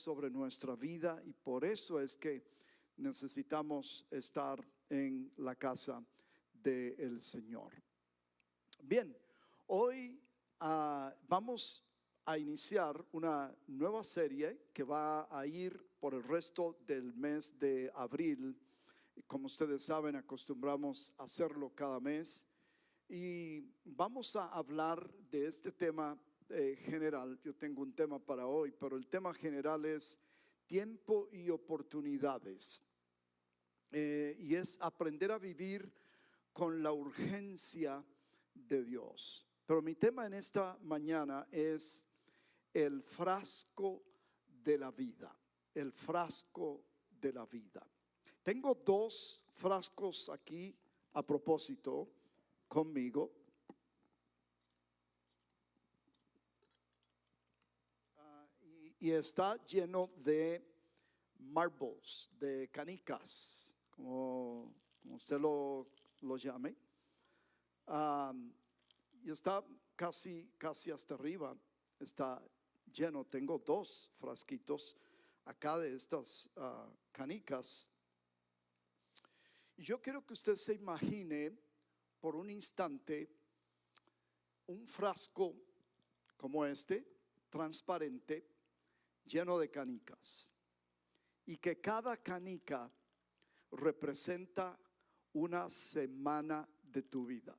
sobre nuestra vida, y por eso es que necesitamos estar en la casa del Señor. Bien, hoy vamos a iniciar una nueva serie que va a ir por el resto del mes de abril. Como ustedes saben, acostumbramos a hacerlo cada mes, y vamos a hablar de este tema general. Yo tengo un tema para hoy, pero el tema general es tiempo y oportunidades, y es aprender a vivir con la urgencia de Dios. Pero mi tema en esta mañana es el frasco de la vida. El frasco de la vida. Tengo dos frascos aquí a propósito conmigo. Y está lleno de marbles, de canicas, como usted lo llame. Y está casi hasta arriba, está lleno. Tengo dos frasquitos acá de estas canicas. Y yo quiero que usted se imagine por un instante un frasco como este, transparente, lleno de canicas, y que cada canica representa una semana de tu vida.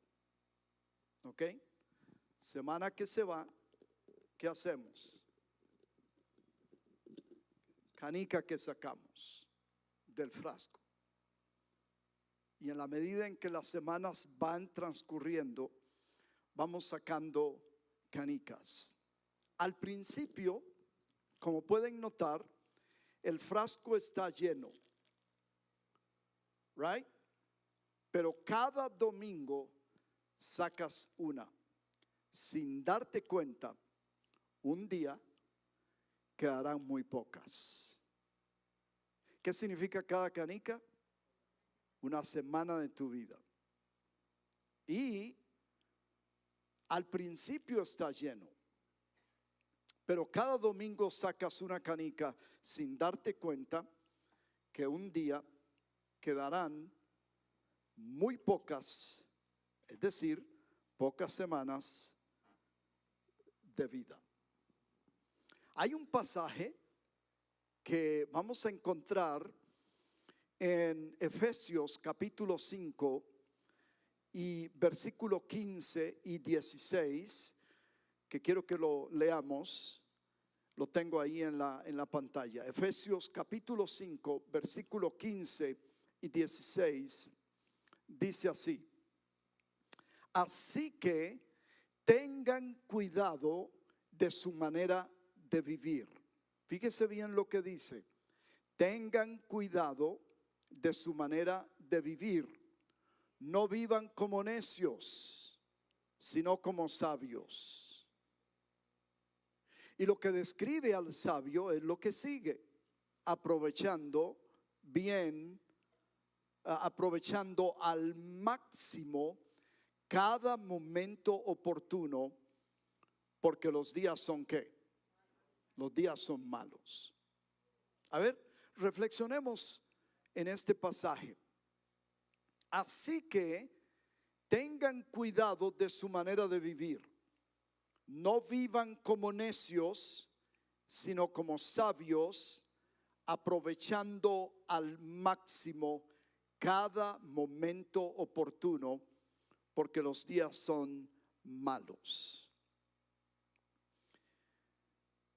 ¿Ok? Semana que se va, ¿qué hacemos? Canica que sacamos del frasco. Y en la medida en que las semanas van transcurriendo, vamos sacando canicas. Al principio, como pueden notar, el frasco está lleno, right? Pero cada domingo sacas una. Sin darte cuenta, un día quedarán muy pocas. ¿Qué significa cada canica? Una semana de tu vida. Y al principio está lleno, pero cada domingo sacas una canica sin darte cuenta que un día quedarán muy pocas, es decir, pocas semanas de vida. Hay un pasaje que vamos a encontrar en Efesios capítulo 5 y versículo 15 y 16, que quiero que lo leamos. Lo tengo ahí en la pantalla. Efesios capítulo 5 versículo 15 y 16 dice así: así que tengan cuidado de su manera de vivir. Fíjese bien lo que dice: tengan cuidado de su manera de vivir. No vivan como necios, sino como sabios. Y lo que describe al sabio es lo que sigue: aprovechando bien, aprovechando al máximo cada momento oportuno, porque los días son ¿qué? Los días son malos. A ver, reflexionemos en este pasaje. Así que tengan cuidado de su manera de vivir. No vivan como necios, sino como sabios, aprovechando al máximo cada momento oportuno, porque los días son malos.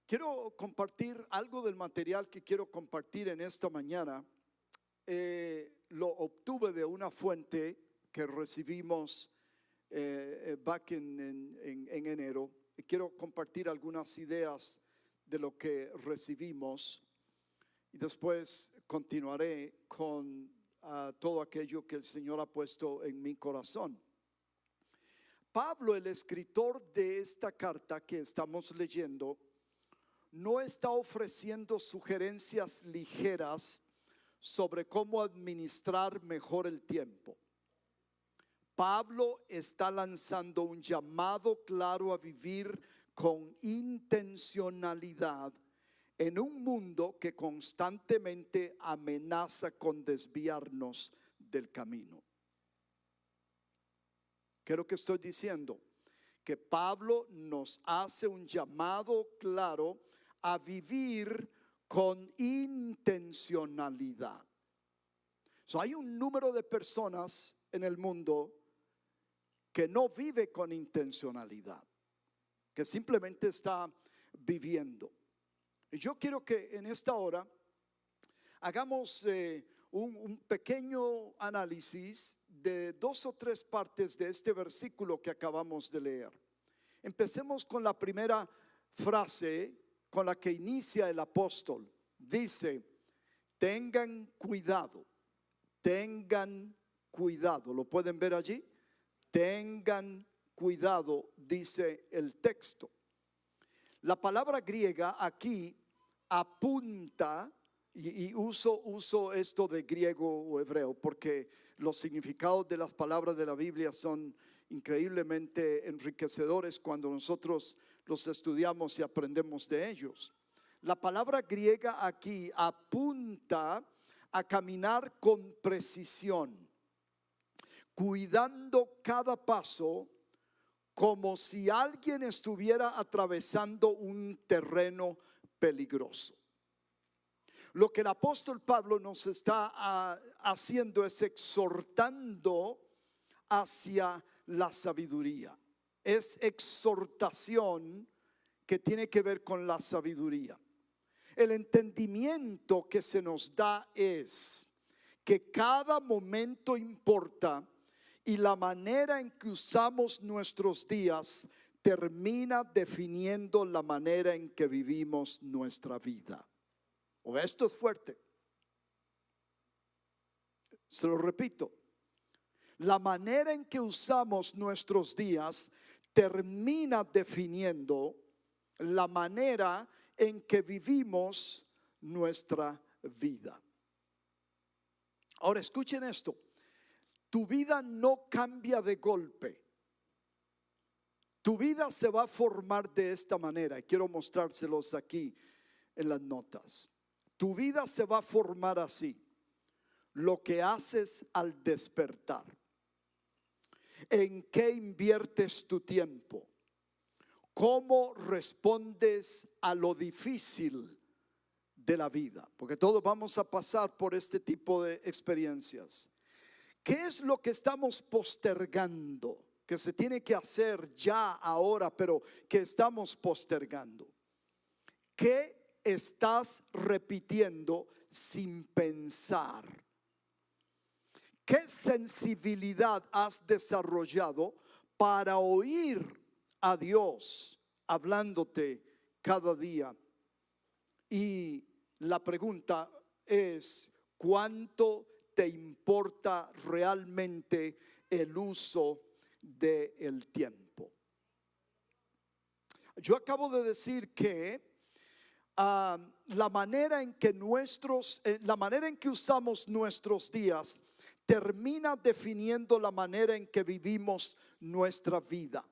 Quiero compartir algo del material que quiero compartir en esta mañana. Lo obtuve de una fuente que recibimos back en enero. Y quiero compartir algunas ideas de lo que recibimos, y después continuaré con todo aquello que el Señor ha puesto en mi corazón. Pablo, el escritor de esta carta que estamos leyendo, no está ofreciendo sugerencias ligeras sobre cómo administrar mejor el tiempo. Pablo está lanzando un llamado claro a vivir con intencionalidad en un mundo que constantemente amenaza con desviarnos del camino. ¿Qué es lo que estoy diciendo? Que Pablo nos hace un llamado claro a vivir con intencionalidad. Hay un número de personas en el mundo que no vive con intencionalidad, que simplemente está viviendo. Y yo quiero que en esta hora hagamos un pequeño análisis de 2 o 3 partes de este versículo que acabamos de leer. Empecemos con la primera frase con la que inicia el apóstol. Dice: tengan cuidado, tengan cuidado. ¿Lo pueden ver allí? Tengan cuidado, dice el texto. La palabra griega aquí apunta, y uso esto de griego o hebreo porque los significados de las palabras de la Biblia son increíblemente enriquecedores cuando nosotros los estudiamos y aprendemos de ellos. La palabra griega aquí apunta a caminar con precisión, cuidando cada paso, como si alguien estuviera atravesando un terreno peligroso. Lo que el apóstol Pablo nos está haciendo es exhortando hacia la sabiduría. Es exhortación que tiene que ver con la sabiduría. El entendimiento que se nos da es que cada momento importa y la manera en que usamos nuestros días termina definiendo la manera en que vivimos nuestra vida. O esto es fuerte. Se lo repito. La manera en que usamos nuestros días termina definiendo la manera en que vivimos nuestra vida. Ahora escuchen esto. Tu vida no cambia de golpe. Tu vida se va a formar de esta manera. Y quiero mostrárselos aquí en las notas. Tu vida se va a formar así. Lo que haces al despertar. ¿En qué inviertes tu tiempo? ¿Cómo respondes a lo difícil de la vida? Porque todos vamos a pasar por este tipo de experiencias. ¿Qué es lo que estamos postergando? Que se tiene que hacer ya, ahora, pero que estamos postergando. ¿Qué estás repitiendo sin pensar? ¿Qué sensibilidad has desarrollado para oír a Dios hablándote cada día? Y la pregunta es: ¿cuánto te importa realmente el uso del tiempo? Yo acabo de decir que la manera en que usamos nuestros días termina definiendo la manera en que vivimos nuestra vida.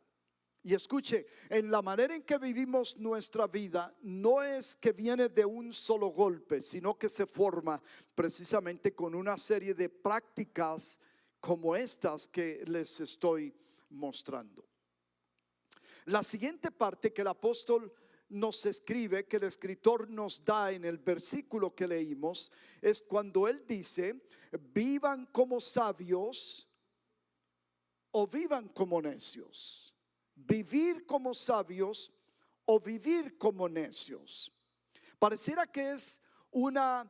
Y escuche, en la manera en que vivimos nuestra vida no es que viene de un solo golpe, sino que se forma precisamente con una serie de prácticas como estas que les estoy mostrando. La siguiente parte que el apóstol nos escribe, que el escritor nos da en el versículo que leímos, es cuando él dice: vivan como sabios o vivan como necios. Vivir como sabios o vivir como necios. Pareciera que es una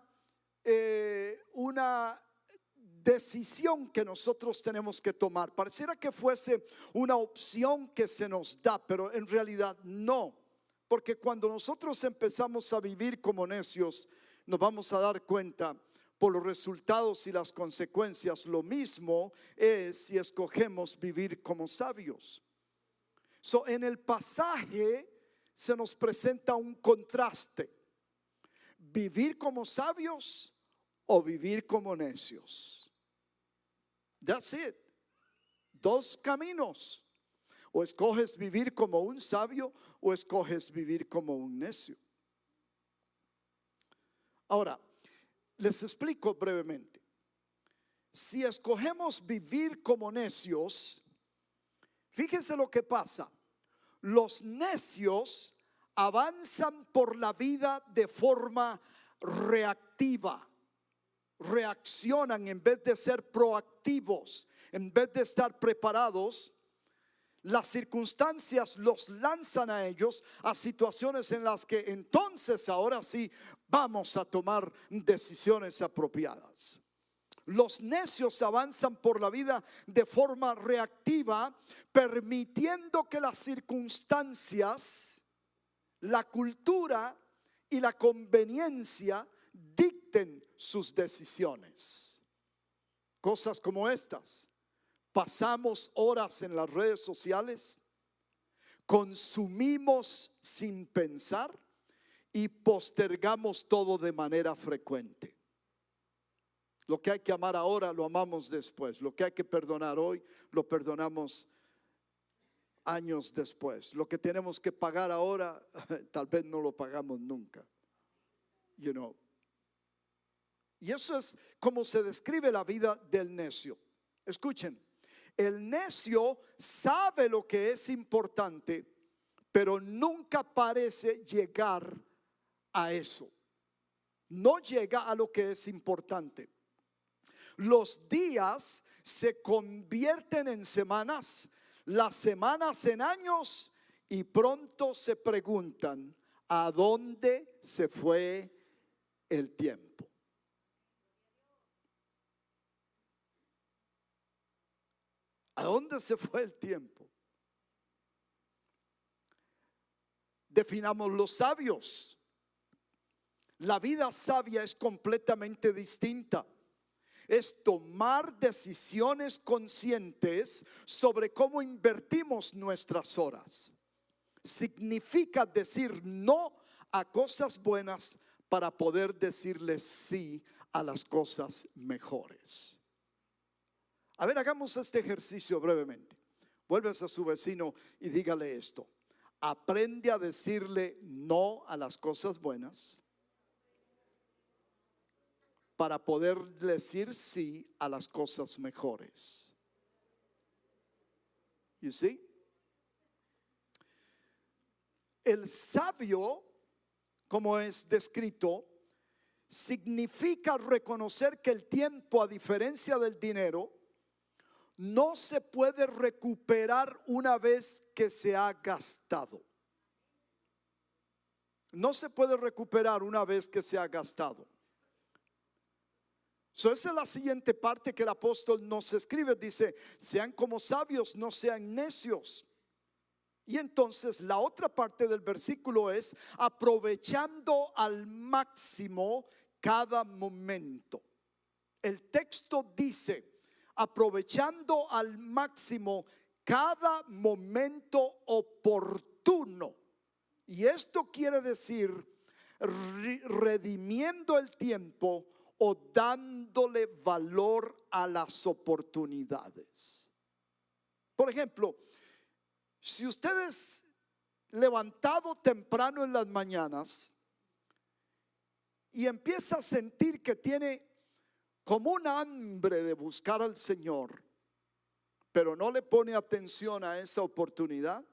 decisión que nosotros tenemos que tomar. Pareciera que fuese una opción que se nos da, pero en realidad no. Porque cuando nosotros empezamos a vivir como necios, nos vamos a dar cuenta por los resultados y las consecuencias. Lo mismo es si escogemos vivir como sabios. En el pasaje se nos presenta un contraste: vivir como sabios o vivir como necios. That's it. 2 caminos. O escoges vivir como un sabio o escoges vivir como un necio. Ahora, les explico brevemente. Si escogemos vivir como necios, fíjense lo que pasa. Los necios avanzan por la vida de forma reactiva. Reaccionan en vez de ser proactivos, en vez de estar preparados. Las circunstancias los lanzan a ellos a situaciones en las que entonces ahora sí vamos a tomar decisiones apropiadas. Los necios avanzan por la vida de forma reactiva, permitiendo que las circunstancias, la cultura y la conveniencia dicten sus decisiones. Cosas como estas: pasamos horas en las redes sociales, consumimos sin pensar y postergamos todo de manera frecuente. Lo que hay que amar ahora lo amamos después. Lo que hay que perdonar hoy lo perdonamos años después. Lo que tenemos que pagar ahora tal vez no lo pagamos nunca. Y eso es como se describe la vida del necio. Escuchen, el necio sabe lo que es importante, pero nunca parece llegar a eso. No llega a lo que es importante. Los días se convierten en semanas, las semanas en años, y pronto se preguntan: ¿a dónde se fue el tiempo? ¿A dónde se fue el tiempo? Definamos los sabios. La vida sabia es completamente distinta. Es tomar decisiones conscientes sobre cómo invertimos nuestras horas. Significa decir no a cosas buenas para poder decirle sí a las cosas mejores. A ver, hagamos este ejercicio brevemente. Vuelves a su vecino y dígale esto: aprende a decirle no a las cosas buenas para poder decir sí a las cosas mejores. You see? El sabio, como es descrito, significa reconocer que el tiempo, a diferencia del dinero, no se puede recuperar una vez que se ha gastado. No se puede recuperar una vez que se ha gastado. Esa es la siguiente parte que el apóstol nos escribe. Dice: sean como sabios, no sean necios. Y entonces la otra parte del versículo es: aprovechando al máximo cada momento. El texto dice: aprovechando al máximo cada momento oportuno. Y esto quiere decir redimiendo el tiempo o dándole valor a las oportunidades. Por ejemplo, si usted es levantado temprano en las mañanas y empieza a sentir que tiene como un hambre de buscar al Señor, pero no le pone atención a esa oportunidad,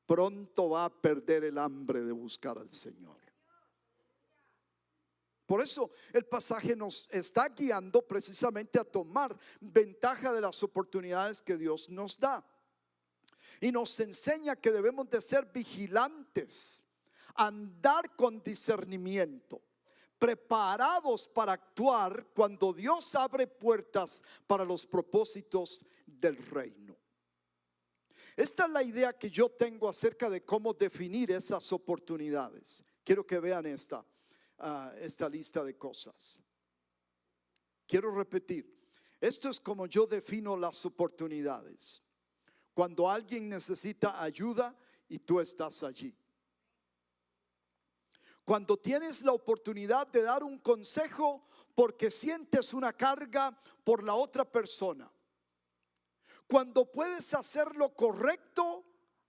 pronto va a perder el hambre de buscar al Señor. Por eso el pasaje nos está guiando precisamente a tomar ventaja de las oportunidades que Dios nos da. Y nos enseña que debemos de ser vigilantes, andar con discernimiento, preparados para actuar cuando Dios abre puertas para los propósitos del reino. Esta es la idea que yo tengo acerca de cómo definir esas oportunidades. Quiero que vean esta lista de cosas. Quiero repetir: esto es como yo defino las oportunidades. Cuando alguien necesita ayuda y tú estás allí. Cuando tienes la oportunidad de dar un consejo porque sientes una carga por la otra persona. Cuando puedes hacer lo correcto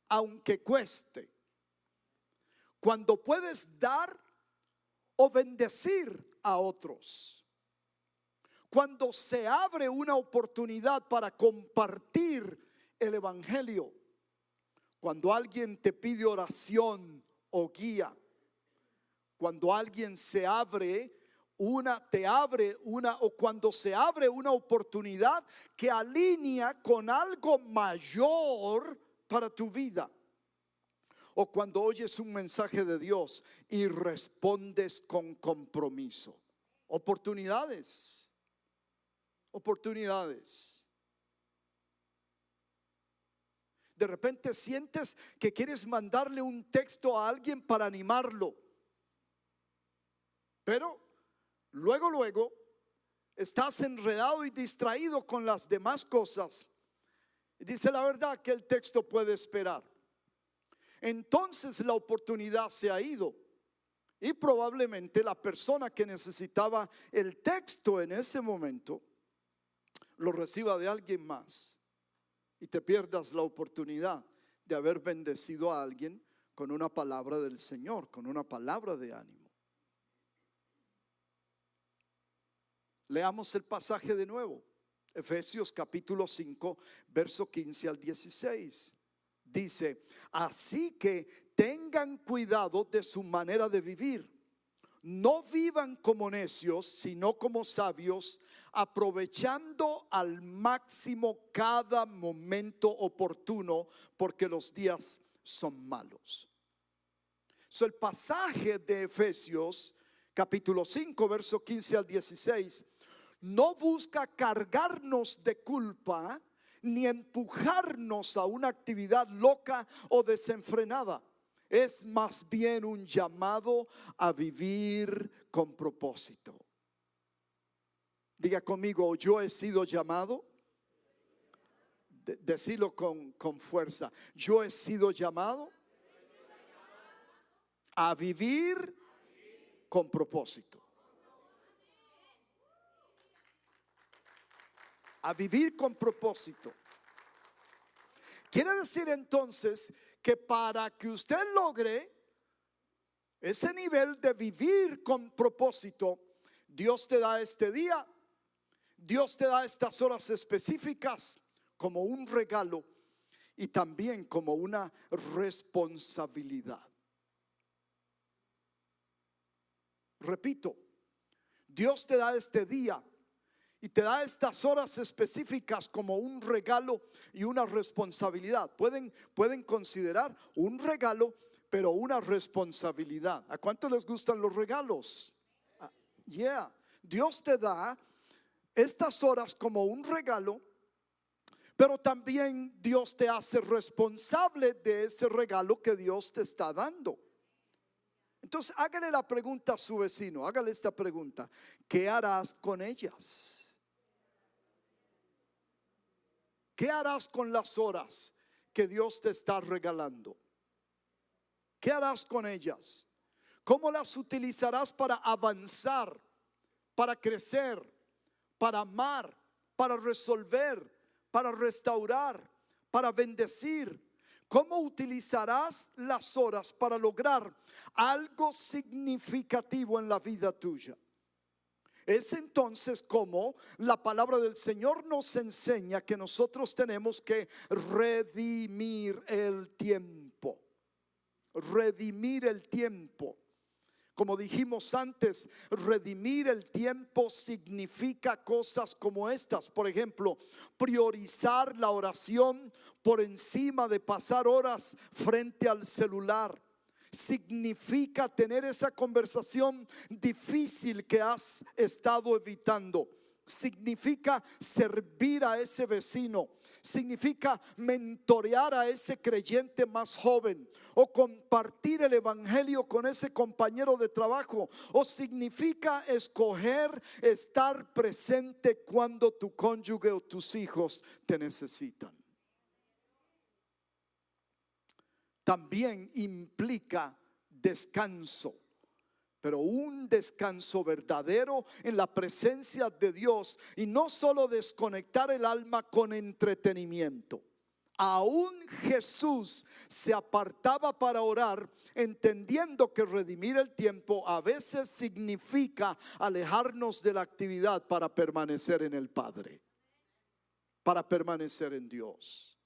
aunque cueste. Cuando puedes dar o bendecir a otros. Cuando se abre una oportunidad para compartir el evangelio, cuando alguien te pide oración o guía, cuando alguien te abre una, o cuando se abre una oportunidad que alinea con algo mayor para tu vida, o cuando oyes un mensaje de Dios y respondes con compromiso. Oportunidades. De repente sientes que quieres mandarle un texto a alguien para animarlo, pero luego estás enredado y distraído con las demás cosas. Y dice la verdad que el texto puede esperar. Entonces la oportunidad se ha ido y probablemente la persona que necesitaba el texto en ese momento lo reciba de alguien más y te pierdas la oportunidad de haber bendecido a alguien con una palabra del Señor, con una palabra de ánimo. Leamos el pasaje de nuevo. Efesios capítulo 5, verso 15 al 16. Dice: así que tengan cuidado de su manera de vivir. No vivan como necios, sino como sabios, aprovechando al máximo cada momento oportuno, porque los días son malos. El pasaje de Efesios capítulo 5, verso 15 al 16 no busca cargarnos de culpa ni empujarnos a una actividad loca o desenfrenada. Es más bien un llamado a vivir con propósito. Diga conmigo: yo he sido llamado. Decilo con fuerza: yo he sido llamado a vivir con propósito. A vivir con propósito. Quiere decir entonces que para que usted logre ese nivel de vivir con propósito, Dios te da este día, Dios te da estas horas específicas como un regalo y también como una responsabilidad. Repito, Dios te da este día y te da estas horas específicas como un regalo y una responsabilidad. Pueden considerar un regalo, pero una responsabilidad. ¿A cuánto les gustan los regalos? Dios te da estas horas como un regalo, pero también Dios te hace responsable de ese regalo que Dios te está dando. Entonces hágale la pregunta a su vecino, hágale esta pregunta: ¿qué harás con ellas? ¿Qué harás con las horas que Dios te está regalando? ¿Qué harás con ellas? ¿Cómo las utilizarás para avanzar, para crecer, para amar, para resolver, para restaurar, para bendecir? ¿Cómo utilizarás las horas para lograr algo significativo en la vida tuya? Es entonces como la palabra del Señor nos enseña que nosotros tenemos que redimir el tiempo. Redimir el tiempo. Como dijimos antes, redimir el tiempo significa cosas como estas. Por ejemplo, priorizar la oración por encima de pasar horas frente al celular. Significa tener esa conversación difícil que has estado evitando. Significa servir a ese vecino. Significa mentorear a ese creyente más joven, o compartir el evangelio con ese compañero de trabajo, o significa escoger estar presente cuando tu cónyuge o tus hijos te necesitan. También implica descanso, pero un descanso verdadero en la presencia de Dios, y no solo desconectar el alma con entretenimiento. Aún Jesús se apartaba para orar entendiendo que redimir el tiempo a veces significa alejarnos de la actividad para permanecer en el Padre, para permanecer en Dios.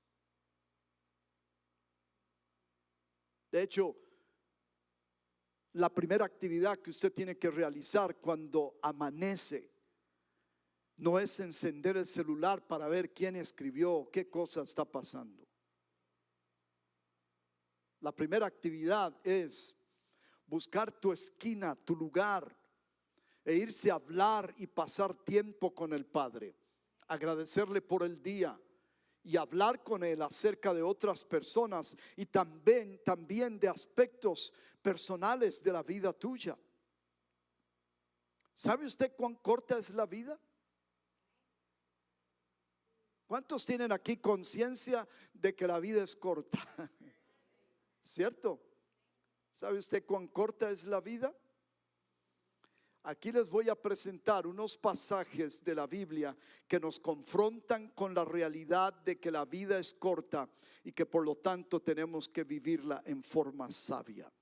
De hecho, la primera actividad que usted tiene que realizar cuando amanece no es encender el celular para ver quién escribió, qué cosa está pasando. La primera actividad es buscar tu esquina, tu lugar, e irse a hablar y pasar tiempo con el Padre, agradecerle por el día y hablar con Él acerca de otras personas y también de aspectos personales de la vida tuya. ¿Sabe usted cuán corta es la vida? ¿Cuántos tienen aquí conciencia de que la vida es corta? ¿Cierto? ¿Sabe usted cuán corta es la vida? Aquí les voy a presentar unos pasajes de la Biblia que nos confrontan con la realidad de que la vida es corta y que por lo tanto tenemos que vivirla en forma sabia.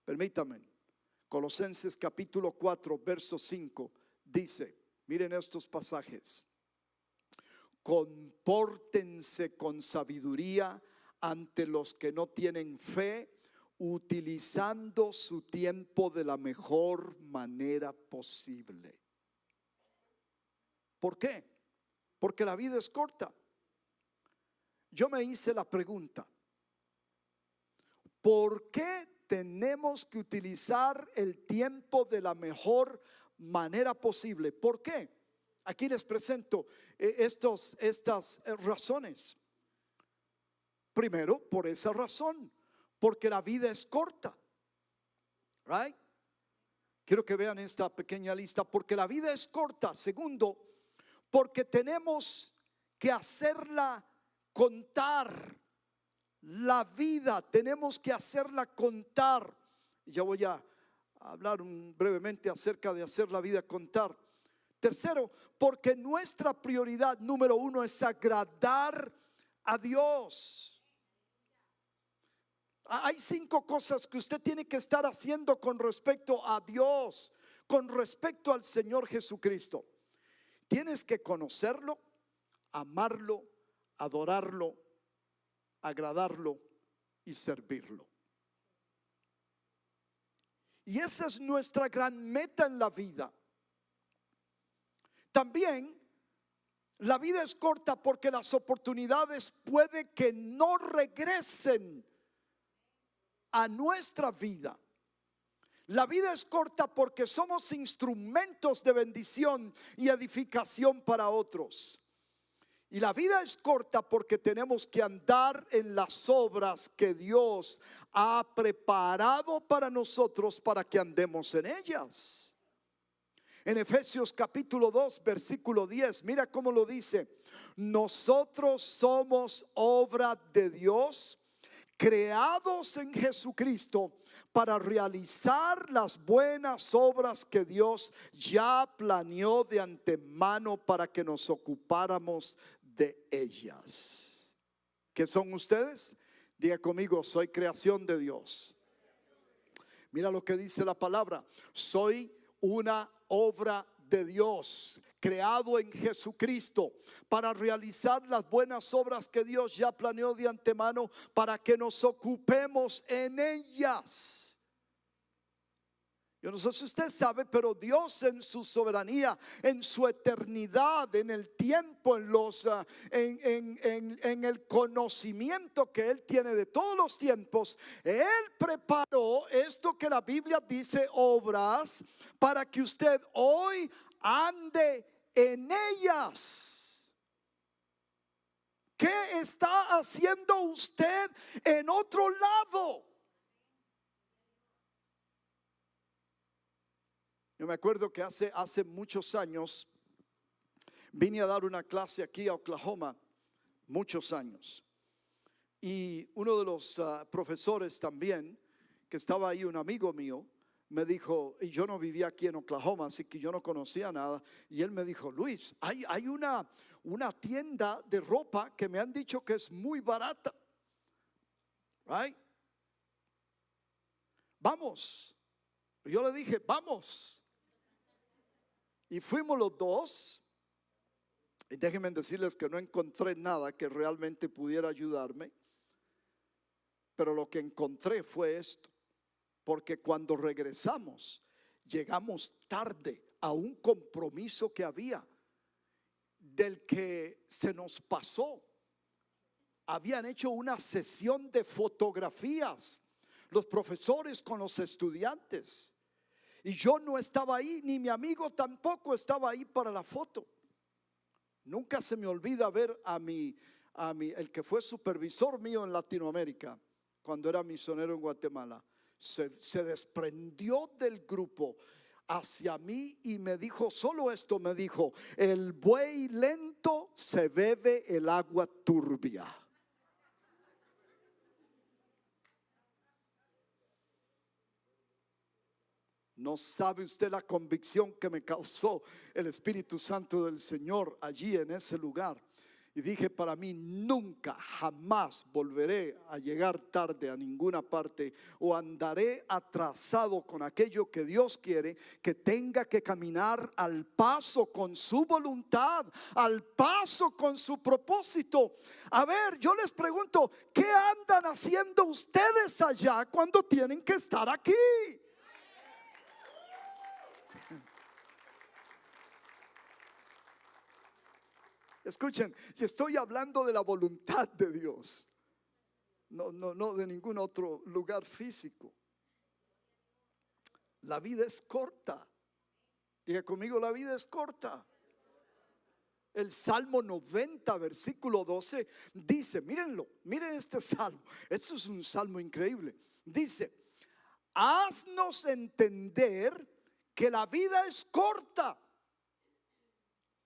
Permítanme, Colosenses capítulo 4, verso 5 dice, miren estos pasajes: compórtense con sabiduría ante los que no tienen fe, utilizando su tiempo de la mejor manera posible. ¿Por qué? Porque la vida es corta. Yo me hice la pregunta: ¿por qué tenemos que utilizar el tiempo de la mejor manera posible? ¿Por qué? Aquí les presento estas razones. Primero, por esa razón, porque la vida es corta. Right? Quiero que vean esta pequeña lista. Porque la vida es corta. Segundo, porque tenemos que hacerla contar. La vida tenemos que hacerla contar. Y ya voy a hablar brevemente acerca de hacer la vida contar. Tercero, porque nuestra prioridad número uno es agradar a Dios. Hay 5 cosas que usted tiene que estar haciendo con respecto a Dios, con respecto al Señor Jesucristo. Tienes que conocerlo, amarlo, adorarlo, agradarlo y servirlo. Y esa es nuestra gran meta en la vida. También la vida es corta porque las oportunidades puede que no regresen a nuestra vida. La vida es corta porque somos instrumentos de bendición y edificación para otros. Y la vida es corta porque tenemos que andar en las obras que Dios ha preparado para nosotros para que andemos en ellas. En Efesios capítulo 2 versículo 10, mira cómo lo dice: nosotros somos obra de Dios, creados en Jesucristo para realizar las buenas obras que Dios ya planeó de antemano para que nos ocupáramos de ellas. ¿Qué son ustedes? Diga conmigo: soy creación de Dios. Mira lo que dice la palabra: soy una obra de Dios, creado en Jesucristo para realizar las buenas obras que Dios ya planeó de antemano para que nos ocupemos en ellas. Yo no sé si usted sabe, pero Dios en su soberanía, en su eternidad, en el tiempo, en el conocimiento que Él tiene de todos los tiempos, Él preparó esto que la Biblia dice, obras, para que usted hoy ande en ellas. ¿Qué está haciendo usted en otro lado? Yo me acuerdo que hace muchos años vine a dar una clase aquí a Oklahoma, muchos años. Y uno de los profesores también, que estaba ahí, un amigo mío, me dijo, y yo no vivía aquí en Oklahoma, así que yo no conocía nada. Y él me dijo: Luis, hay una tienda de ropa que me han dicho que es muy barata. Right? vamos. Yo le dije, vamos. Y fuimos los dos. Y déjenme decirles que no encontré nada que realmente pudiera ayudarme. Pero lo que encontré fue esto. Porque cuando regresamos, llegamos tarde a un compromiso que había, del que se nos pasó. Habían hecho una sesión de fotografías, los profesores con los estudiantes. Y yo no estaba ahí, ni mi amigo tampoco estaba ahí para la foto. Nunca se me olvida ver a mi, el que fue supervisor mío en Latinoamérica, cuando era misionero en Guatemala. Se desprendió del grupo hacia mí y me dijo solo esto, me dijo: el buey lento se bebe el agua turbia. No sabe usted la convicción que me causó el Espíritu Santo del Señor allí en ese lugar. Y dije para mí: nunca, jamás volveré a llegar tarde a ninguna parte, o andaré atrasado con aquello que Dios quiere que tenga que caminar al paso con su voluntad, al paso con su propósito. A ver, yo les pregunto, ¿qué andan haciendo ustedes allá cuando tienen que estar aquí? Escuchen, y estoy hablando de la voluntad de Dios, no de ningún otro lugar físico. La vida es corta. Diga conmigo, la vida es corta. El Salmo 90, versículo 12 dice, mírenlo, miren este salmo. Esto es un salmo increíble. Dice: haznos entender que la vida es corta,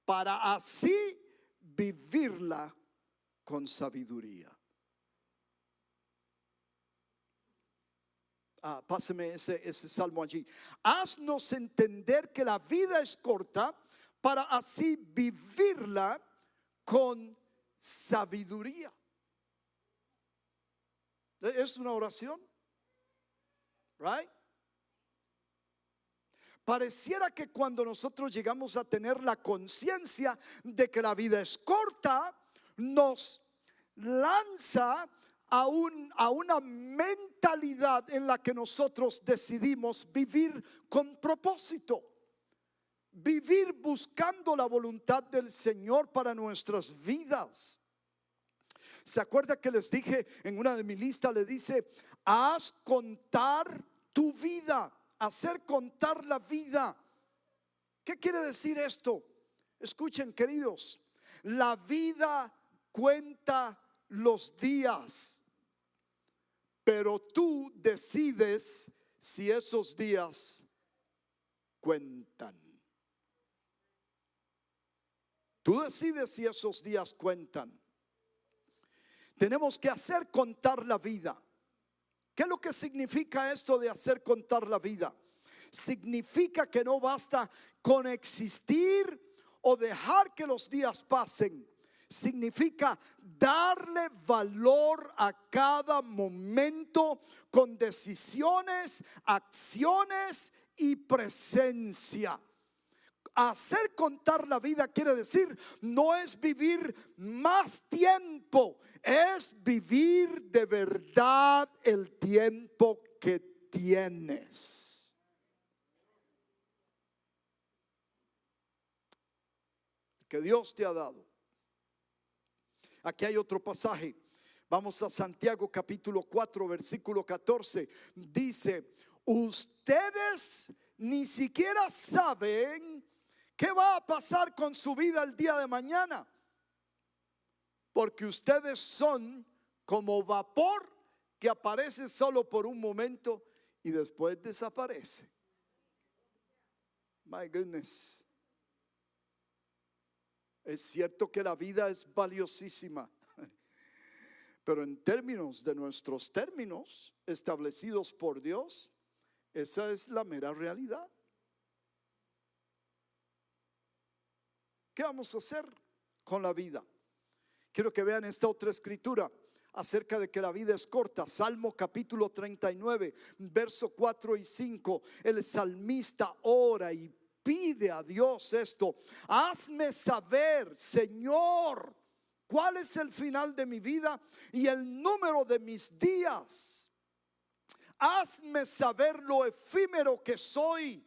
para así vivirla con sabiduría. Páseme ese salmo allí. Haznos entender que la vida es corta, para así vivirla con sabiduría. Es una oración, right? Pareciera que cuando nosotros llegamos a tener la conciencia de que la vida es corta, nos lanza a una mentalidad en la que nosotros decidimos vivir con propósito, vivir buscando la voluntad del Señor para nuestras vidas. ¿Se acuerda que les dije en una de mis listas? Le dice: haz contar tu vida, hacer contar la vida. ¿Qué quiere decir esto? Escuchen, queridos, la vida cuenta los días, pero tú decides si esos días cuentan. Tú decides si esos días cuentan. Tenemos que hacer contar la vida. ¿Qué es lo que significa esto de hacer contar la vida? Significa que no basta con existir o dejar que los días pasen. Significa darle valor a cada momento con decisiones, acciones y presencia. Hacer contar la vida quiere decir, no es vivir más tiempo, es vivir de verdad el tiempo que tienes. Que Dios te ha dado. Aquí hay otro pasaje. Vamos a Santiago capítulo 4 versículo 14. Dice: ustedes ni siquiera saben qué va a pasar con su vida el día de mañana, porque ustedes son como vapor que aparece solo por un momento y después desaparece. My goodness. Es cierto que la vida es valiosísima, pero en términos de nuestros términos establecidos por Dios, esa es la mera realidad. ¿Qué vamos a hacer con la vida? Quiero que vean esta otra escritura. acerca de que la vida es corta. Salmo capítulo 39, verso 4 y 5. El salmista ora y pide a Dios esto: hazme saber, Señor, cuál es el final de mi vida y el número de mis días. Hazme saber lo efímero que soy.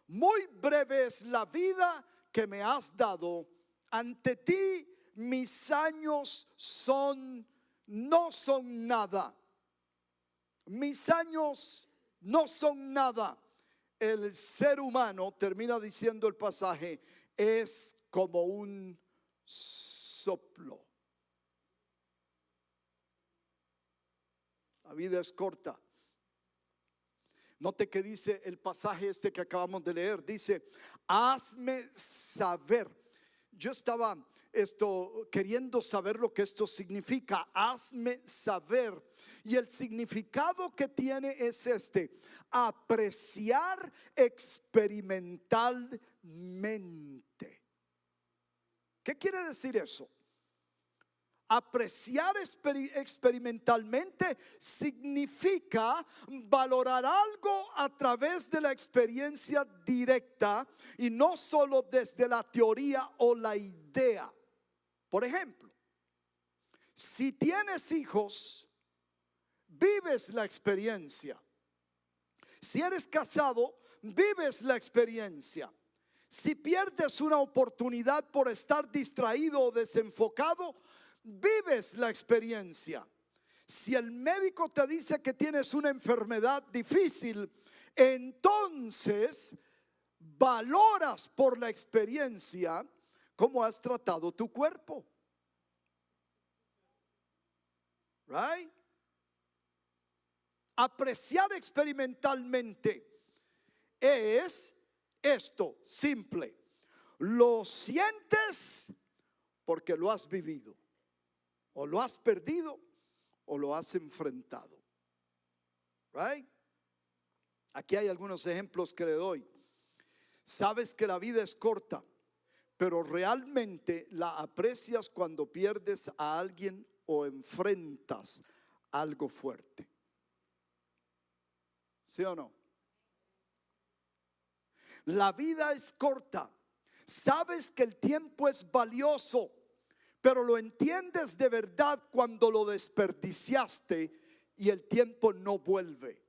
Muy breve es la vida que me has dado. Ante ti mis años no son nada. Mis años no son nada. El ser humano, termina diciendo el pasaje, es como un soplo. La vida es corta. Note que dice el pasaje este que acabamos de leer. Dice: hazme saber. Yo estaba queriendo saber lo que esto significa. Hazme saber. Y el significado que tiene es este: apreciar experimentalmente. ¿Qué quiere decir eso? Apreciar experimentalmente significa valorar algo a través de la experiencia directa y no solo desde la teoría o la idea. Por ejemplo, si tienes hijos, vives la experiencia. Si eres casado, vives la experiencia. Si pierdes una oportunidad por estar distraído o desenfocado, vives la experiencia. Si el médico te dice que tienes una enfermedad difícil, entonces valoras por la experiencia cómo has tratado tu cuerpo. Right? Apreciar experimentalmente es esto, simple. Lo sientes porque lo has vivido, o lo has perdido, o lo has enfrentado. Right? Aquí hay algunos ejemplos que le doy. Sabes que la vida es corta, pero realmente la aprecias cuando pierdes a alguien o enfrentas algo fuerte. ¿Sí o no? La vida es corta. Sabes que el tiempo es valioso, pero lo entiendes de verdad cuando lo desperdiciaste y el tiempo no vuelve.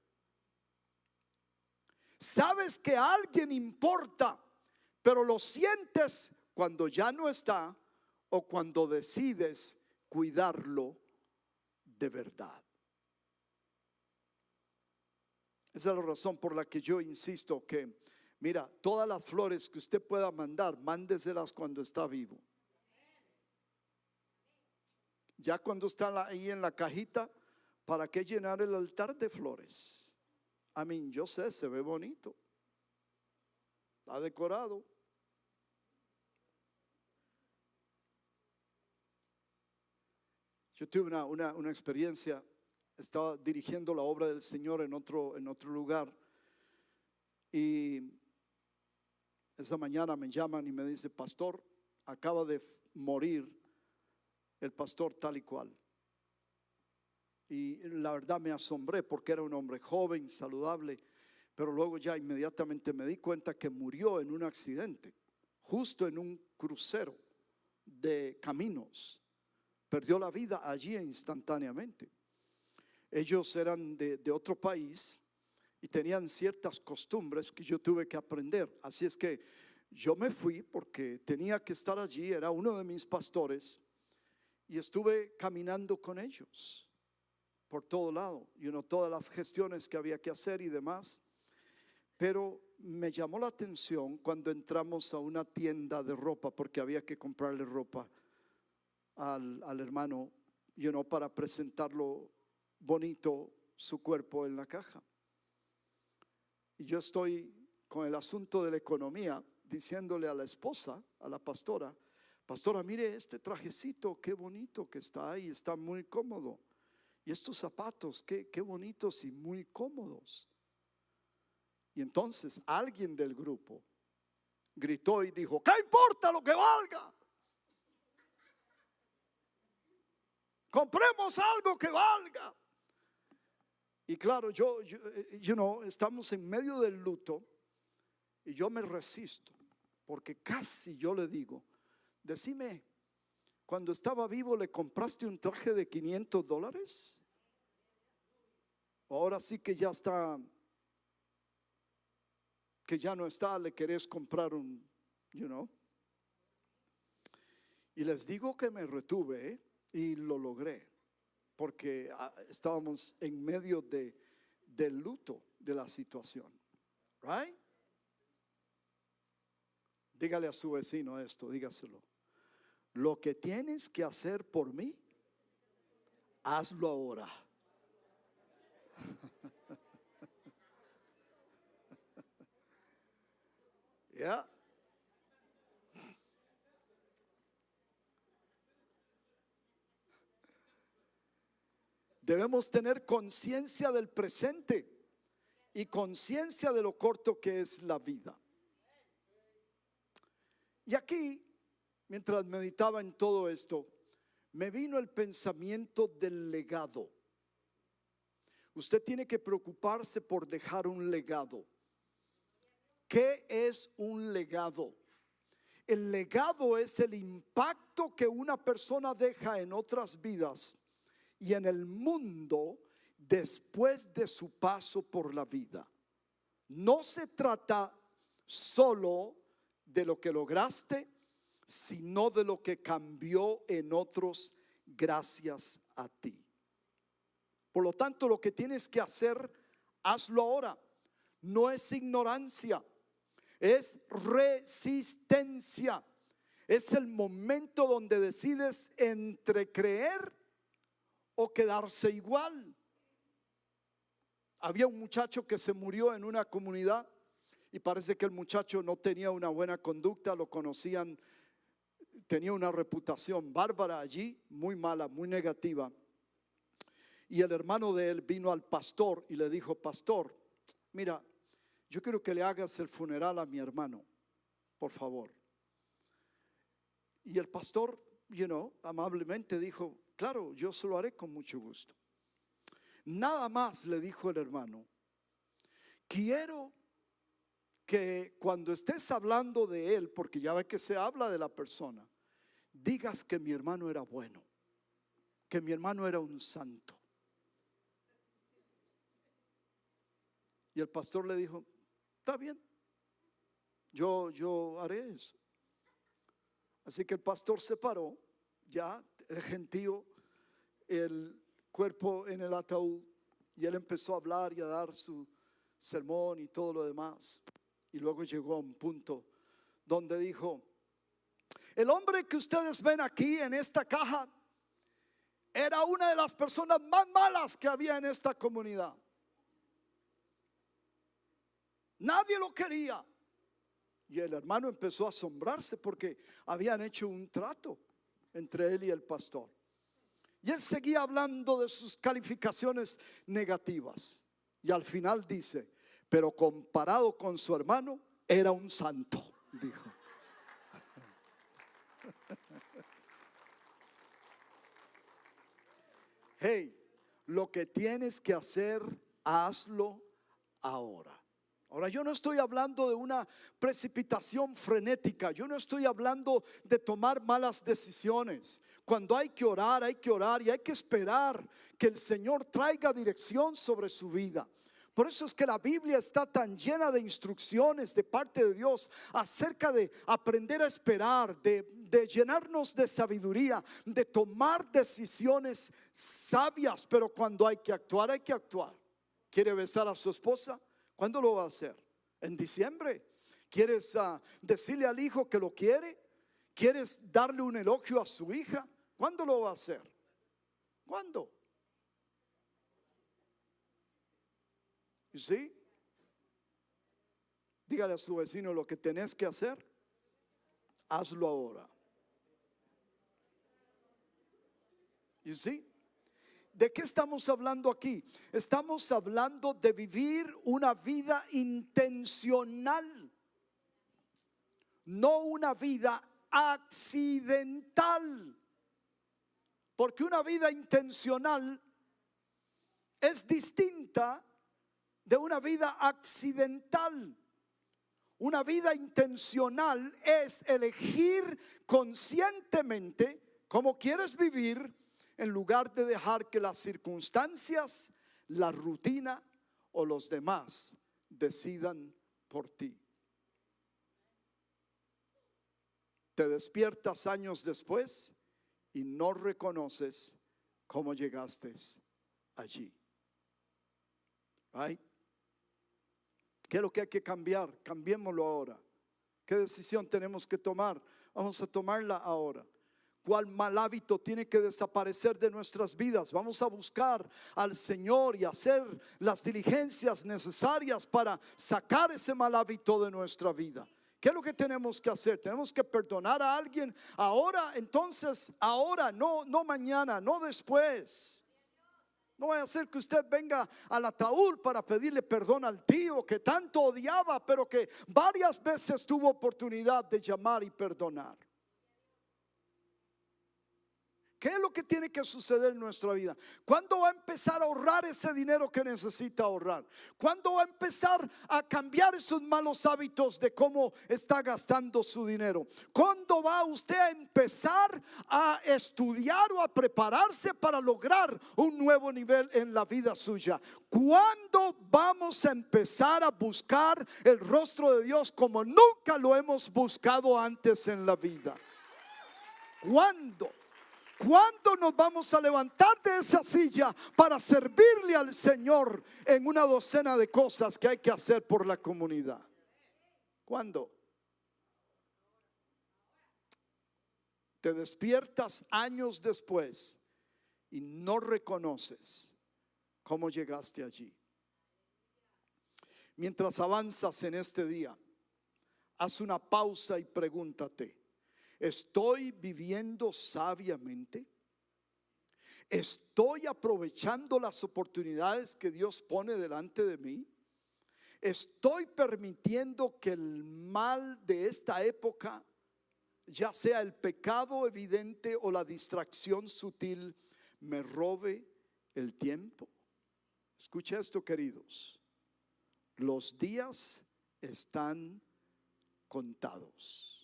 Sabes que alguien importa, pero lo sientes cuando ya no está o cuando decides cuidarlo de verdad. Esa es la razón por la que yo insisto que, mira, todas las flores que usted pueda mandar, mándeselas cuando está vivo. Ya cuando está ahí en la cajita, ¿para qué llenar el altar de flores? Yo sé, se ve bonito, está decorado. Yo tuve una experiencia. Estaba dirigiendo la obra del Señor en otro lugar, y esa mañana me llaman y me dice: pastor, acaba de morir el pastor tal y cual. Y la verdad me asombré porque era un hombre joven, saludable, pero luego ya inmediatamente me di cuenta que murió en un accidente, justo en un crucero de caminos. Perdió la vida allí instantáneamente. Ellos eran de otro país y tenían ciertas costumbres que yo tuve que aprender. Así es que yo me fui porque tenía que estar allí, era uno de mis pastores, y estuve caminando con ellos por todo lado, todas las gestiones que había que hacer y demás. Pero me llamó la atención cuando entramos a una tienda de ropa, porque había que comprarle ropa al hermano, para presentarlo bonito, su cuerpo en la caja. Y yo estoy con el asunto de la economía, diciéndole a la esposa, a la pastora: pastora, mire este trajecito, qué bonito que está ahí, está muy cómodo. Y estos zapatos, qué bonitos y muy cómodos. Y entonces alguien del grupo gritó y dijo: ¿qué importa lo que valga? Compremos algo que valga. Y claro, estamos en medio del luto y yo me resisto, porque casi yo le digo, decime, cuando estaba vivo le compraste un traje de $500. Ahora sí que ya está, que ya no está, le querés comprar un, Y les digo que me retuve, y lo logré, porque estábamos en medio del luto de la situación. Right? Dígale a su vecino esto, dígaselo. Lo que tienes que hacer por mí, hazlo ahora. ¿Ya? Debemos tener conciencia del presente y conciencia de lo corto que es la vida. Y aquí, mientras meditaba en todo esto, me vino el pensamiento del legado. Usted tiene que preocuparse por dejar un legado. ¿Qué es un legado? El legado es el impacto que una persona deja en otras vidas y en el mundo después de su paso por la vida. No se trata solo de lo que lograste, sino de lo que cambió en otros gracias a ti. Por lo tanto, lo que tienes que hacer, hazlo ahora. No es ignorancia, es resistencia. Es el momento donde decides entre creer o quedarse igual. Había un muchacho que se murió en una comunidad y parece que el muchacho no tenía una buena conducta, lo conocían, tenía una reputación bárbara allí, muy mala, muy negativa. Y el hermano de él vino al pastor y le dijo: pastor, mira, yo quiero que le hagas el funeral a mi hermano, por favor. Y el pastor, amablemente dijo: claro, yo se lo haré con mucho gusto. Nada más le dijo el hermano: quiero que cuando estés hablando de él, porque ya ve que se habla de la persona, digas que mi hermano era bueno, que mi hermano era un santo. Y el pastor le dijo: está bien, yo haré eso. Así que el pastor se paró, ya el gentío, el cuerpo en el ataúd, y él empezó a hablar y a dar su sermón y todo lo demás. Y luego llegó a un punto donde dijo: el hombre que ustedes ven aquí en esta caja era una de las personas más malas que había en esta comunidad. Nadie lo quería. Y el hermano empezó a asombrarse porque habían hecho un trato entre él y el pastor. Y él seguía hablando de sus calificaciones negativas. Y al final dice: pero comparado con su hermano, era un santo, dijo. Hey, lo que tienes que hacer, hazlo ahora. Ahora, yo no estoy hablando de una precipitación frenética. Yo no estoy hablando de tomar malas decisiones. Cuando hay que orar y hay que esperar que el Señor traiga dirección sobre su vida. Por eso es que la Biblia está tan llena de instrucciones de parte de Dios acerca de aprender a esperar, de llenarnos de sabiduría, de tomar decisiones sabias. Pero cuando hay que actuar, hay que actuar. ¿Quiere besar a su esposa? ¿Cuándo lo va a hacer? ¿En diciembre? ¿Quieres decirle al hijo que lo quiere? ¿Quieres darle un elogio a su hija? ¿Cuándo lo va a hacer? ¿Cuándo? ¿Sí? Dígale a su vecino: lo que tenés que hacer, hazlo ahora. ¿Y sí? ¿De qué estamos hablando aquí? Estamos hablando de vivir una vida intencional, no una vida accidental. Porque una vida intencional es distinta de una vida accidental. Una vida intencional es elegir conscientemente cómo quieres vivir en lugar de dejar que las circunstancias, la rutina o los demás decidan por ti. Te despiertas años después y no reconoces cómo llegaste allí. Right? ¿Qué es lo que hay que cambiar? Cambiémoslo ahora. ¿Qué decisión tenemos que tomar? Vamos a tomarla ahora. ¿Cuál mal hábito tiene que desaparecer de nuestras vidas? Vamos a buscar al Señor y hacer las diligencias necesarias para sacar ese mal hábito de nuestra vida. ¿Qué es lo que tenemos que hacer? Tenemos que perdonar a alguien ahora, entonces ahora, no mañana, no después. No vaya a ser que usted venga al ataúd para pedirle perdón al tío que tanto odiaba, pero que varias veces tuvo oportunidad de llamar y perdonar. ¿Qué es lo que tiene que suceder en nuestra vida? ¿Cuándo va a empezar a ahorrar ese dinero que necesita ahorrar? ¿Cuándo va a empezar a cambiar esos malos hábitos de cómo está gastando su dinero? ¿Cuándo va usted a empezar a estudiar o a prepararse para lograr un nuevo nivel en la vida suya? ¿Cuándo vamos a empezar a buscar el rostro de Dios como nunca lo hemos buscado antes en la vida? ¿Cuándo? ¿Cuándo nos vamos a levantar de esa silla para servirle al Señor en una docena de cosas que hay que hacer por la comunidad? ¿Cuándo? Te despiertas años después y no reconoces cómo llegaste allí. Mientras avanzas en este día, haz una pausa y pregúntate: ¿estoy viviendo sabiamente? ¿Estoy aprovechando las oportunidades que Dios pone delante de mí? ¿Estoy permitiendo que el mal de esta época, ya sea el pecado evidente o la distracción sutil, me robe el tiempo? Escucha esto, queridos. Los días están contados.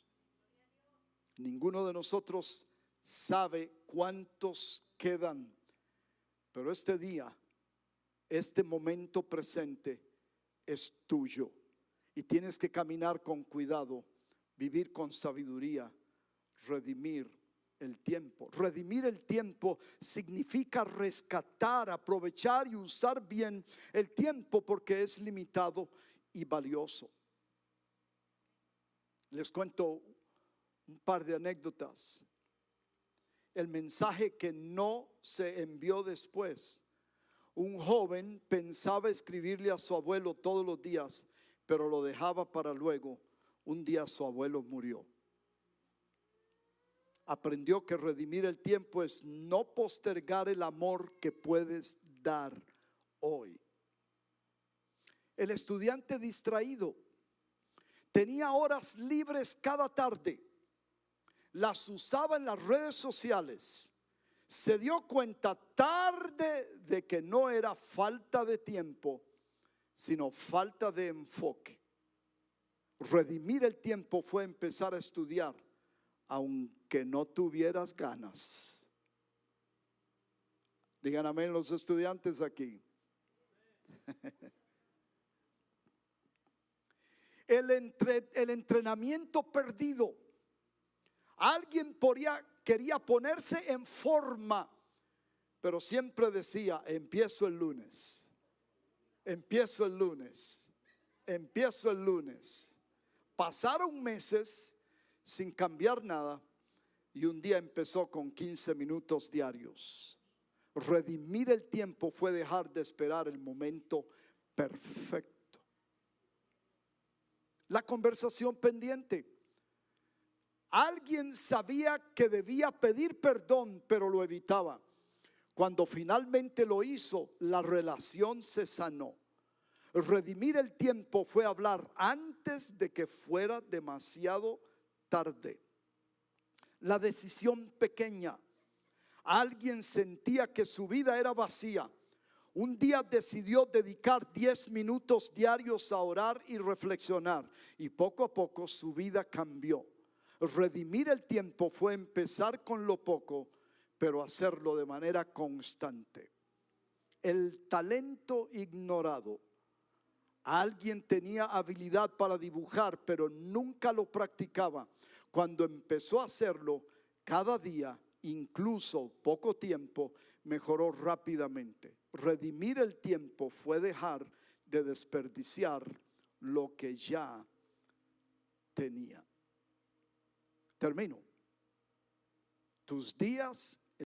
Ninguno de nosotros sabe cuántos quedan, pero este día, este momento presente es tuyo y tienes que caminar con cuidado, vivir con sabiduría, redimir el tiempo. Redimir el tiempo significa rescatar, aprovechar y usar bien el tiempo, porque es limitado y valioso. Les cuento un par de anécdotas. El mensaje que no se envió después. Un joven pensaba escribirle a su abuelo todos los días, pero lo dejaba para luego. Un día su abuelo murió. Aprendió que redimir el tiempo es no postergar el amor que puedes dar hoy. El estudiante distraído tenía horas libres cada tarde. Las usaba en las redes sociales. Se dio cuenta tarde de que no era falta de tiempo, sino falta de enfoque. Redimir el tiempo fue empezar a estudiar, aunque no tuvieras ganas. Digan amén los estudiantes aquí. El entrenamiento perdido. Alguien quería ponerse en forma, pero siempre decía: empiezo el lunes, empiezo el lunes, empiezo el lunes. Pasaron meses sin cambiar nada y un día empezó con 15 minutos diarios. Redimir el tiempo fue dejar de esperar el momento perfecto. La conversación pendiente. Alguien sabía que debía pedir perdón, pero lo evitaba. Cuando finalmente lo hizo, la relación se sanó. Redimir el tiempo fue hablar antes de que fuera demasiado tarde. La decisión pequeña. Alguien sentía que su vida era vacía. Un día decidió dedicar 10 minutos diarios a orar y reflexionar, y poco a poco su vida cambió. Redimir el tiempo fue empezar con lo poco, pero hacerlo de manera constante. El talento ignorado. Alguien tenía habilidad para dibujar, pero nunca lo practicaba. Cuando empezó a hacerlo cada día, incluso poco tiempo, mejoró rápidamente. Redimir el tiempo fue dejar de desperdiciar lo que ya tenía. Termino. Tus días